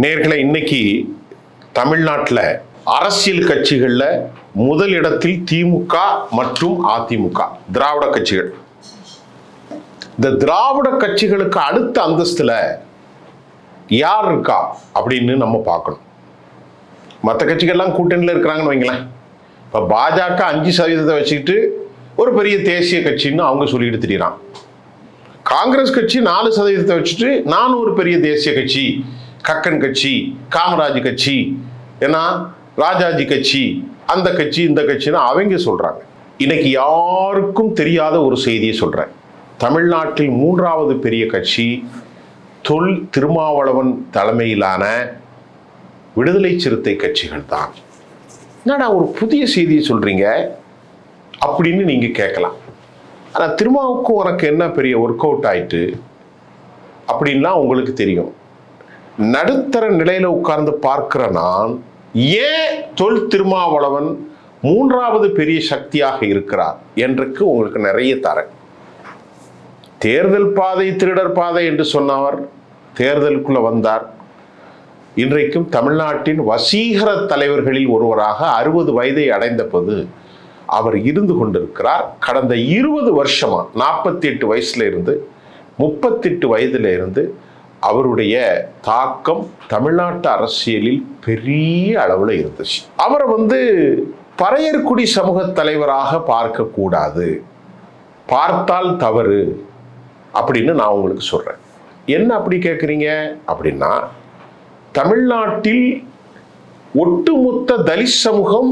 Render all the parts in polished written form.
நேர்களை இன்னைக்கு தமிழ்நாட்டில் அரசியல் கட்சிகளில் முதல் இடத்தில் திமுக மற்றும் அதிமுக திராவிட கட்சிகள். இந்த திராவிட கட்சிகளுக்கு அடுத்த அந்தஸ்துல யார் இருக்கா அப்படின்னு நம்ம பார்க்கணும். மற்ற கட்சிகள்லாம் கூட்டணியில் இருக்கிறாங்கன்னு வைங்களேன். இப்போ பாஜக 5% வச்சுக்கிட்டு ஒரு பெரிய தேசிய கட்சின்னு அவங்க சொல்லிட்டு திரிகிறான். காங்கிரஸ் கட்சி 4% வச்சுட்டு நானும் ஒரு பெரிய தேசிய கட்சி, கக்கன் கட்சி, காமராஜ் கட்சி, ஏன்னா ராஜாஜி கட்சி, அந்த கட்சி இந்த கட்சின்னு அவங்க சொல்றாங்க. இன்னைக்கு யாருக்கும் தெரியாத ஒரு செய்தியை சொல்றேன். தமிழ்நாட்டில் 3வது பெரிய கட்சி தொல் திருமாவளவன் தலைமையிலான விடுதலை சிறுத்தை கட்சிகள் தான். என்னடா ஒரு புதிய செய்தியை சொல்றீங்க அப்படின்னு நீங்க கேட்கலாம். ஆனா திருமாவுக்கும் உனக்கு என்ன பெரிய ஒர்க் அவுட் ஆயிட்டு அப்படின்லாம் உங்களுக்கு தெரியும். நடுத்தர நிலையில உட்கார்ந்து பார்க்கிற நான் ஏன் தொல் திருமாவளவன் 3வது பெரிய சக்தியாக இருக்கிறார் என்றுக்கு உங்களுக்கு நிறைய தரேன். தேர்தல் பாதை திருடர் பாதை என்று சொன்னவர் தேர்தலுக்குள்ள வந்தார். இன்றைக்கும் தமிழ்நாட்டின் வசீகர தலைவர்களில் ஒருவராக 60 வயதை அடைந்த போது அவர் இருந்து கொண்டிருக்கிறார். கடந்த 20 வருஷமா 48 வயசுல இருந்து 38 வயதுல இருந்து அவருடைய தாக்கம் தமிழ்நாட்டு அரசியலில் பெரிய அளவுல இருந்துச்சு. அவரை பறையர்குடி சமூக தலைவராக பார்க்க கூடாது, பார்த்தால் தவறு அப்படின்னு நான் உங்களுக்கு சொல்றேன். என்ன அப்படி கேட்குறீங்க அப்படின்னா, தமிழ்நாட்டில் ஒட்டுமொத்த தலித் சமூகம்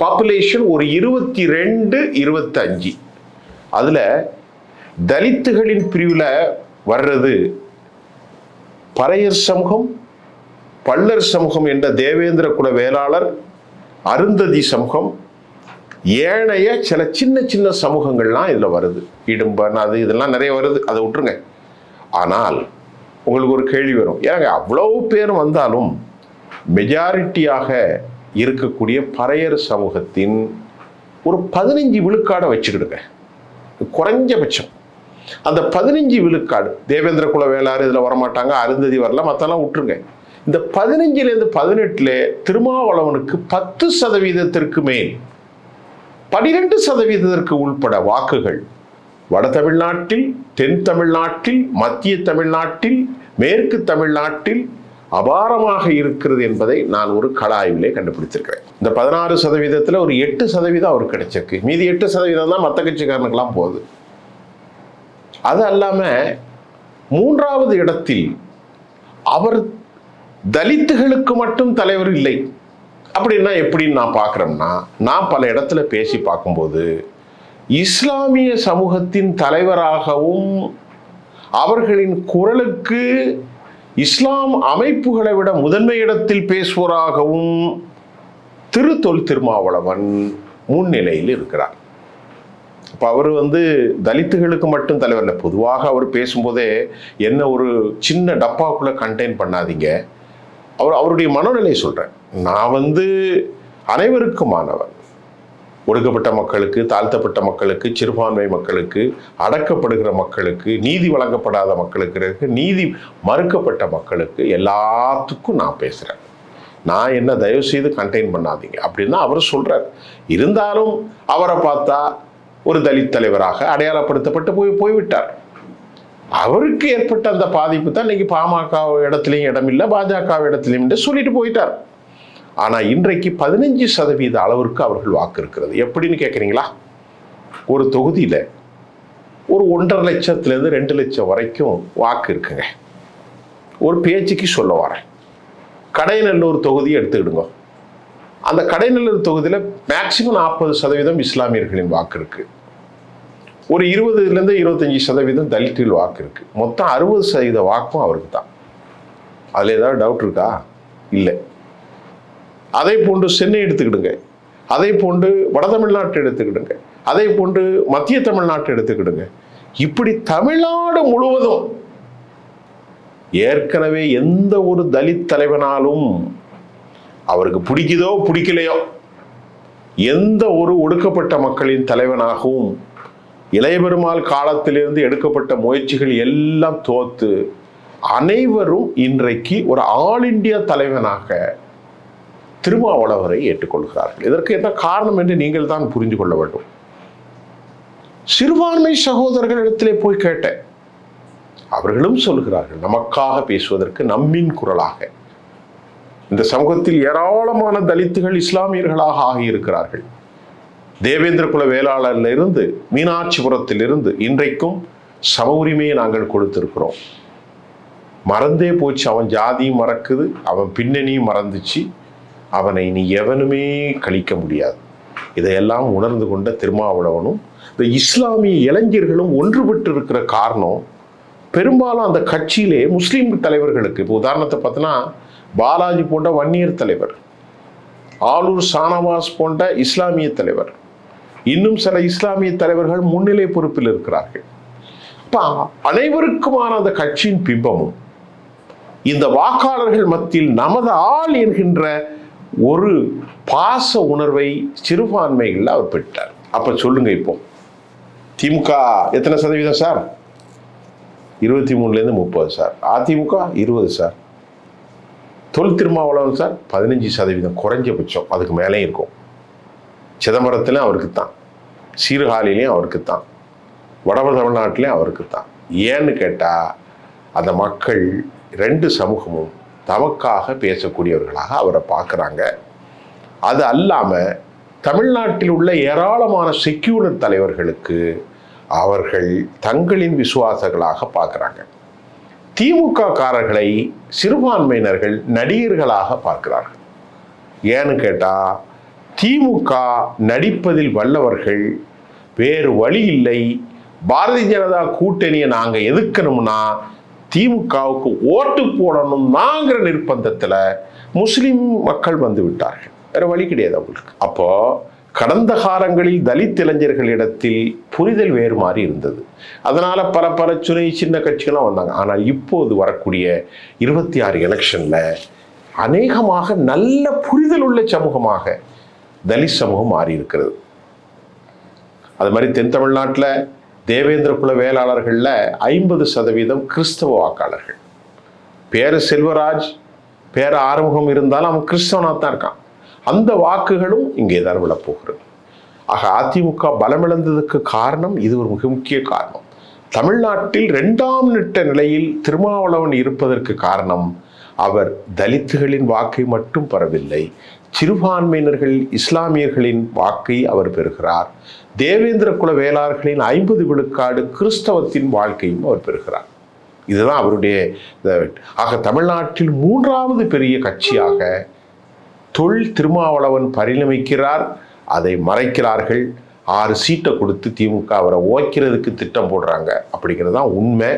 பாப்புலேஷன் ஒரு 22-25. அதுல தலித்துகளின் பிரிவுல வர்றது பறையர் சமூகம், பள்ளர் சமூகம் என்ற தேவேந்திர குல வேளாளர், அருந்ததி சமூகம், ஏனைய சில சின்ன சின்ன சமூகங்கள்லாம் இதுல வருது. இடும்பன் அது இதெல்லாம் நிறைய வருது, அதை விட்டுருங்க. ஆனால் உங்களுக்கு ஒரு கேள்வி வரும், ஏங்க அவ்வளவு பேர் வந்தாலும் மெஜாரிட்டியாக இருக்கக்கூடிய பறையர் சமூகத்தின் ஒரு 15 விழுக்காடை வச்சுக்கிடுங்க குறைஞ்சபட்சம். அந்த 15 விழுக்காடு தேவேந்திர குல வேளாறு இதுல வரமாட்டாங்க, அருந்ததி வரல, மற்றெல்லாம் விட்டுருங்க. இந்த 15லேருந்து 18 திருமாவளவனுக்கு 10% மேல் 12% உள்பட வாக்குகள் வட தமிழ்நாட்டில், தென் தமிழ்நாட்டில், மத்திய தமிழ்நாட்டில், மேற்கு தமிழ்நாட்டில் அபாரமாக இருக்கிறது என்பதை நான் ஒரு கள ஆய்விலே கண்டுபிடித்திருக்கிறேன். இந்த 16% ஒரு 8% அவருக்கு கிடைச்சிருக்கு. மீதி 8% தான் மற்ற கட்சிக்காரனுக்கெல்லாம் போகுது. அது அல்லாம 3வது இடத்தில் அவர் தலித்துகளுக்கு மட்டும் தலைவர் இல்லை அப்படின்னா எப்படின்னு நான் பார்க்குறேன்னா, நான் பல இடத்துல பேசி பார்க்கும்போது இஸ்லாமிய சமூகத்தின் தலைவராகவும் அவர்களின் குரலுக்கு இஸ்லாம் அமைப்புகளை விட முதன்மை இடத்தில் பேசுவோராகவும் தொல் திருமாவளவன் முன்னிலையில் இருக்கிறார். இப்போ அவர் தலித்துகளுக்கு மட்டும் தலைவர் இல்லை. பொதுவாக அவர் பேசும்போதே என்ன ஒரு சின்ன டப்பாக்குள்ள கண்டெயின் பண்ணாதீங்க. அவருடைய மனநிலை சொல்றேன். நான் அனைவருக்குமானவன், ஒடுக்கப்பட்ட மக்களுக்கு, தாழ்த்தப்பட்ட மக்களுக்கு, சிறுபான்மை மக்களுக்கு, அடக்கப்படுகிற மக்களுக்கு, நீதி வழங்கப்படாத மக்களுக்கு, நீதி மறுக்கப்பட்ட மக்களுக்கு, எல்லாத்துக்கும் நான் பேசுறேன். நான் என்ன தயவு செய்து கண்டெயின் பண்ணாதீங்க அப்படின்னு அவர் சொல்றார். இருந்தாலும் அவரை பார்த்தா ஒரு தலித் தலைவராக அடையாளப்படுத்தப்பட்டு போய்விட்டார். அவருக்கு ஏற்பட்ட அந்த பாதிப்பு தான் இன்னைக்கு பாமக இடத்துலையும் இடமில்லை, பாஜக இடத்துலையும் என்று சொல்லிட்டு போயிட்டார். ஆனா இன்றைக்கு 15% அளவிற்கு அவர்கள் வாக்கு இருக்கிறது. எப்படின்னு கேட்குறீங்களா? ஒரு தொகுதியில ஒரு 1.5 லட்சத்திலிருந்து 2 லட்சம் வரைக்கும் வாக்கு இருக்குங்க. ஒரு பேச்சுக்கு சொல்ல வரேன். கடைநல்லூர் தொகுதியை எடுத்துக்கிடுங்க. அந்த கடைநல்லூர் தொகுதியில மேக்சிமம் 40% இஸ்லாமியர்களின் வாக்கு இருக்கு. ஒரு 20லேருந்து 25% தலித்துகள் வாக்கு இருக்கு. மொத்தம் 60% வாக்கும் அவருக்கு தான். அதுல ஏதாவது டவுட் இருக்கா? இல்லை. அதை போன்று சென்னை எடுத்துக்கிடுங்க, அதை போன்று வட தமிழ்நாட்டை எடுத்துக்கிடுங்க, அதை போன்று மத்திய தமிழ்நாட்டை எடுத்துக்கிடுங்க. இப்படி தமிழ்நாடு முழுவதும் ஏற்கனவே எந்த ஒரு தலித் தலைவனாலும் அவருக்கு பிடிக்குதோ பிடிக்கலையோ, எந்த ஒரு ஒடுக்கப்பட்ட மக்களின் தலைவனாகவும் இளைய பெருமாள் காலத்திலிருந்து எடுக்கப்பட்ட முயற்சிகள் எல்லாம் தோத்து அனைவரும் இன்றைக்கு ஒரு ஆல் இந்தியா தலைவனாக திருமாவளவரை ஏற்றுக்கொள்கிறார்கள். இதற்கு என்ன காரணம் என்று நீங்கள் தான் புரிந்து கொள்ள வேண்டும். சிறுபான்மை சகோதரர்களிடத்திலே போய் கேட்டேன். அவர்களும் சொல்கிறார்கள், நமக்காக பேசுவதற்கு நம்மின் குரலாக. இந்த சமூகத்தில் ஏராளமான தலித்துகள் இஸ்லாமியர்களாக ஆகியிருக்கிறார்கள். தேவேந்திர குல வேளாளரிலிருந்து மீனாட்சிபுரத்திலிருந்து இன்றைக்கும் சம உரிமையை நாங்கள் கொடுத்திருக்கிறோம். மறந்தே போச்சு, அவன் ஜாதியும் மறக்குது, அவன் பின்னணியும் மறந்துச்சு, அவனை நீ எவனுமே கழிக்க முடியாது. இதையெல்லாம் உணர்ந்து கொண்ட திருமாவளவனும் இந்த இஸ்லாமிய இளைஞர்களும் ஒன்றுபட்டு இருக்கிற காரணம், பெரும்பாலும் அந்த கட்சியிலே முஸ்லீம் தலைவர்களுக்கு, இப்போ உதாரணத்தை பார்த்தோன்னா பாலாஜி போன்ற வன்னியர் தலைவர், ஆலூர் ஷானவாஸ் போன்ற இஸ்லாமிய தலைவர், இன்னும் சில இஸ்லாமிய தலைவர்கள் முன்னிலை பொறுப்பில் இருக்கிறார்கள். அப்போ அனைவருக்குமான அந்த கட்சியின் பிம்பமும் இந்த வாக்காளர்கள் மத்தியில் நமது ஆள் என்கின்ற ஒரு பாச உணர்வை சிறுபான்மைகளில் அவர் பெற்றார். அப்ப சொல்லுங்க, இப்போ திமுக எத்தனை சதவீதம் sir? 23லேருந்து 30 sir. AIADMK 20 sir. Thol Thirumavalavan sir 15% குறைஞ்சபட்சம், அதுக்கு மேலே இருக்கும். சிதம்பரத்திலையும் அவருக்கு தான், சீர்காழிலையும் அவருக்கு தான், வட தமிழ்நாட்டிலையும் அவருக்கு தான். ஏன்னு கேட்டால் அந்த மக்கள் ரெண்டு சமூகமும் தமக்காக பேசக்கூடியவர்களாக அவரை பார்க்குறாங்க. அது அல்லாமல் தமிழ்நாட்டில் உள்ள ஏராளமான செக்யூலர் தலைவர்களுக்கு அவர்கள் தங்களின் விசுவாசங்களாக பார்க்குறாங்க. திமுக காரர்களை சிறுபான்மையினர்கள் நடிகர்களாக பார்க்கிறார்கள். ஏன்னு கேட்டால் திமுக நடிப்பதில் வல்லவர்கள், வேறு வழி இல்லை, பாரதிய ஜனதா கூட்டணியை நாங்கள் எதிர்க்கணும்னா திமுகவுக்கு ஓட்டு போடணும் நாங்கிற நிர்பந்தத்தில் முஸ்லிம் மக்கள் வந்து விட்டார்கள். வேற வழி கிடையாது அவங்களுக்கு. அப்போ கடந்த காலங்களில் தலித் இளைஞர்களிடத்தில் புரிதல் வேறு மாதிரி இருந்தது. அதனால பல சின்ன கட்சிகள்லாம் வந்தாங்க. ஆனால் இப்போது வரக்கூடிய 26 எலெக்ஷன்ல அநேகமாக நல்ல புரிதல் உள்ள சமூகமாக தலித் சமூகம் மாறி இருக்கிறது. அது மாதிரி தென் தமிழ்நாட்டில் தேவேந்திர குல வேளாளர்களில் 50% கிறிஸ்தவ வாக்காளர்கள். பேரு செல்வராஜ், பேர ஆறுமுகம் இருந்தாலும் அவன் கிறிஸ்தவனாக தான் இருக்கான். அந்த வாக்குகளும் இங்கே தான் விழப்போகிறது. ஆக அதிமுக பலமிழந்ததுக்கு காரணம் இது ஒரு மிக முக்கிய காரணம். தமிழ்நாட்டில் 2ஆம் நிலையில் திருமாவளவன் இருப்பதற்கு காரணம், அவர் தலித்துகளின் வாக்கை மட்டும் பெறவில்லை, சிறுபான்மையினர்கள் இஸ்லாமியர்களின் வாக்கை அவர் பெறுகிறார். தேவேந்திர குல வேளாளர்களின் 50 விழுக்காடு கிறிஸ்தவத்தின் வாழ்க்கையும் அவர் பெறுகிறார். இதுதான் அவருடைய. ஆக தமிழ்நாட்டில் 3வது பெரிய கட்சியாக தொல் திருமாவளவன் பரிணமிக்கிறார். அதை மறைக்கிறார்கள். 6 சீட்டை கொடுத்து திமுக அவரை ஓய்க்கிறதுக்கு திட்டம் போடுறாங்க. அப்படிங்கிறது தான் உண்மை.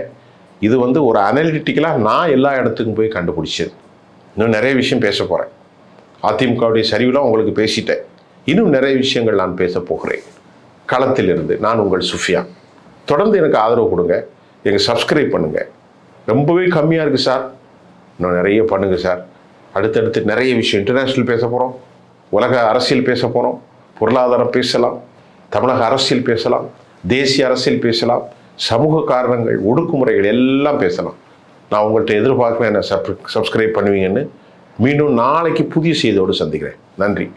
இது ஒரு அனலிட்டிக்கலாக நான் எல்லா இடத்துக்கும் போய் கண்டுபிடிச்சது. இன்னும் நிறைய விஷயம் பேச போகிறேன். அதிமுகவுடைய சரிவுலாம் உங்களுக்கு பேசிட்டேன். இன்னும் நிறைய விஷயங்கள் நான் பேச போகிறேன். களத்தில் இருந்து நான் உங்கள் சுஃபியான். தொடர்ந்து எனக்கு ஆதரவு கொடுங்க, எங்கள் சப்ஸ்கிரைப் பண்ணுங்கள். ரொம்பவே கம்மியாக இருக்குது சார், இன்னும் நிறைய பண்ணுங்கள் சார். அடுத்தடுத்து நிறைய விஷயம் இன்டர்நேஷ்னல் பேச போகிறோம், உலக அரசியல் பேச போகிறோம், பொருளாதாரம் பேசலாம், தமிழக அரசியல் பேசலாம், தேசிய அரசியல் பேசலாம், சமூக காரணங்கள், ஒடுக்குமுறைகள் எல்லாம் பேசலாம். நான் உங்கள்கிட்ட எதிர்பார்க்குறேன் என்ன சப்ஸ்கிரைப் பண்ணுவீங்கன்னு. மீண்டும் நாளைக்கு புதிய செய்தியோடு சந்திக்கிறேன். நன்றி.